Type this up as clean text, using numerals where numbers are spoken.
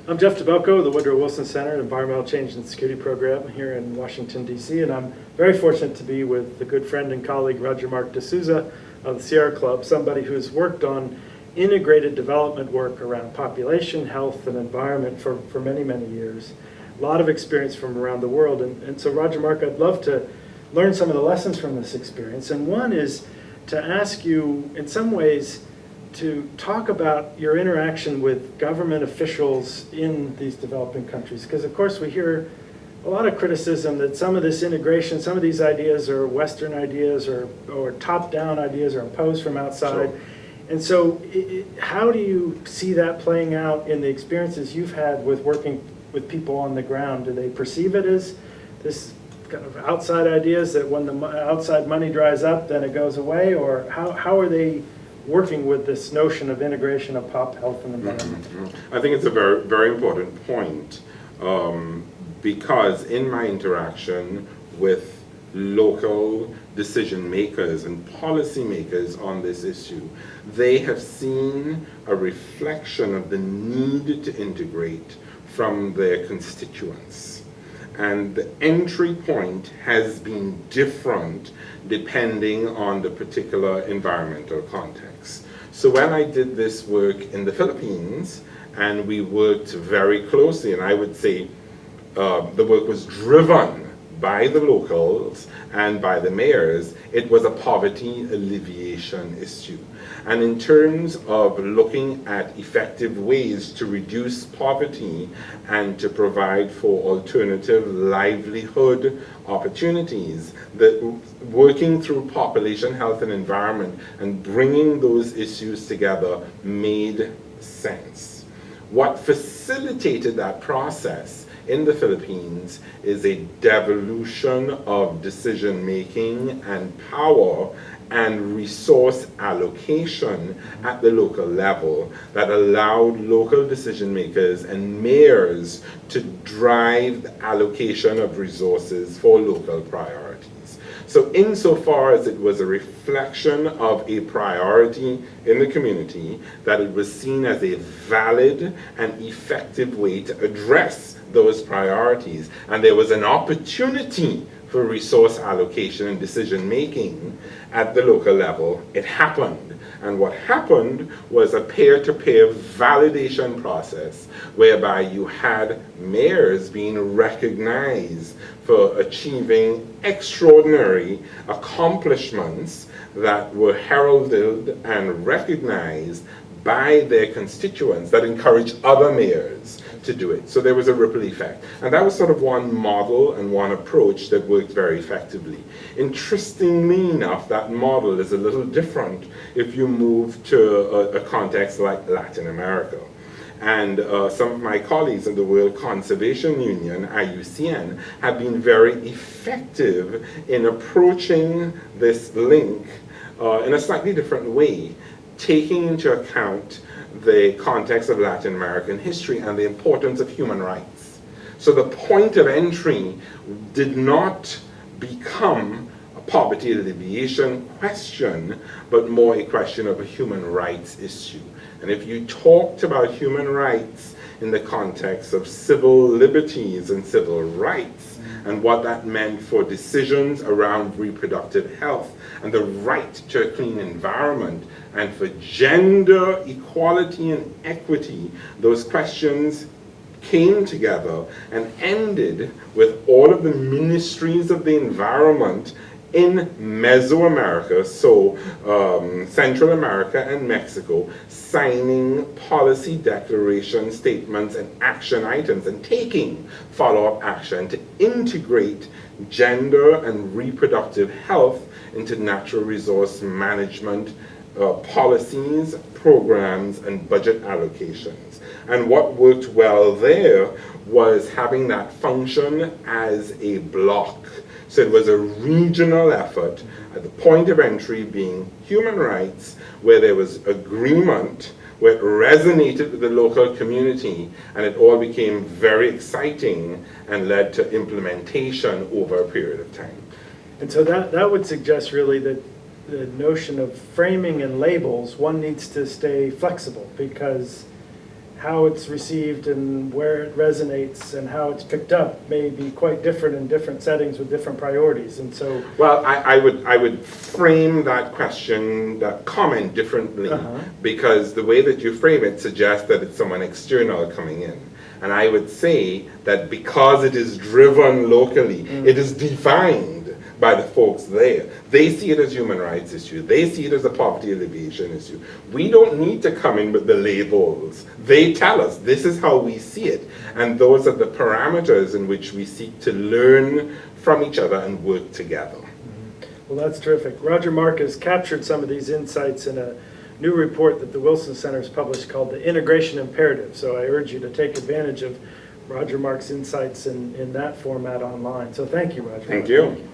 I'm Geoff Dabelko, the Woodrow Wilson Center Environmental Change and Security Program here in Washington, D.C., and I'm very fortunate to be with a good friend and colleague, Roger Mark de Souza of the Sierra Club, somebody who's worked on integrated development work around population, health, and environment for many, many years. A lot of experience from around the world, and so Roger Mark, I'd love to learn some of the lessons from this experience, and one is to ask you, in some ways, to talk about your interaction with government officials in these developing countries. Because of course we hear a lot of criticism that some of this integration, some of these ideas are Western ideas or top-down ideas or imposed from outside. Sure. And so how do you see that playing out in the experiences you've had with working with people on the ground? Do they perceive it as this kind of outside ideas that when the outside money dries up, then it goes away? Or how are they working with this notion of integration of pop, health, and environment? I think it's a very, very important point because in my interaction with local decision makers and policy makers on this issue, they have seen a reflection of the need to integrate from their constituents. And the entry point has been different depending on the particular environmental context. So when I did this work in the Philippines, and we worked very closely, and I would say the work was driven by the locals and by the mayors, it was a poverty alleviation issue. And in terms of looking at effective ways to reduce poverty and to provide for alternative livelihood opportunities, working through population health and environment and bringing those issues together made sense. What facilitated that process in the Philippines is a devolution of decision making and power and resource allocation at the local level that allowed local decision makers and mayors to drive the allocation of resources for local priorities. So insofar as it was a reflection of a priority in the community, that it was seen as a valid and effective way to address those priorities, and there was an opportunity for resource allocation and decision making at the local level, it happened. And what happened was a peer-to-peer validation process whereby you had mayors being recognized for achieving extraordinary accomplishments that were heralded and recognized by their constituents that encouraged other mayors to do it. So there was a ripple effect. And that was sort of one model and one approach that worked very effectively. Interestingly enough, that model is a little different if you move to a context like Latin America. And some of my colleagues in the World Conservation Union, IUCN, have been very effective in approaching this link in a slightly different way, taking into account the context of Latin American history and the importance of human rights. So the point of entry did not become a poverty alleviation question, but more a question of a human rights issue. And if you talked about human rights in the context of civil liberties and civil rights, and what that meant for decisions around reproductive health and the right to a clean environment, and for gender equality and equity, those questions came together and ended with all of the ministries of the environment in Mesoamerica, so Central America and Mexico, signing policy declaration statements and action items and taking follow-up action to integrate gender and reproductive health into natural resource management policies, programs, and budget allocations. And what worked well there was having that function as a block. So it was a regional effort at the point of entry being human rights, where there was agreement, where it resonated with the local community, and it all became very exciting and led to implementation over a period of time. And so that would suggest really that the notion of framing and labels, one needs to stay flexible, because how it's received and where it resonates and how it's picked up may be quite different in different settings with different priorities. And so, well, I would frame that question, that comment differently, because the way that you frame it suggests that it's someone external coming in. And I would say that because it is driven locally, it is defined by the folks there. They see it as a human rights issue. They see it as a poverty alleviation issue. We don't need to come in with the labels. They tell us this is how we see it. And those are the parameters in which we seek to learn from each other and work together. Well, that's terrific. Roger Mark has captured some of these insights in a new report that the Wilson Center has published called the Integration Imperative. So I urge you to take advantage of Roger Mark's insights in that format online. So thank you, Roger. Thank you.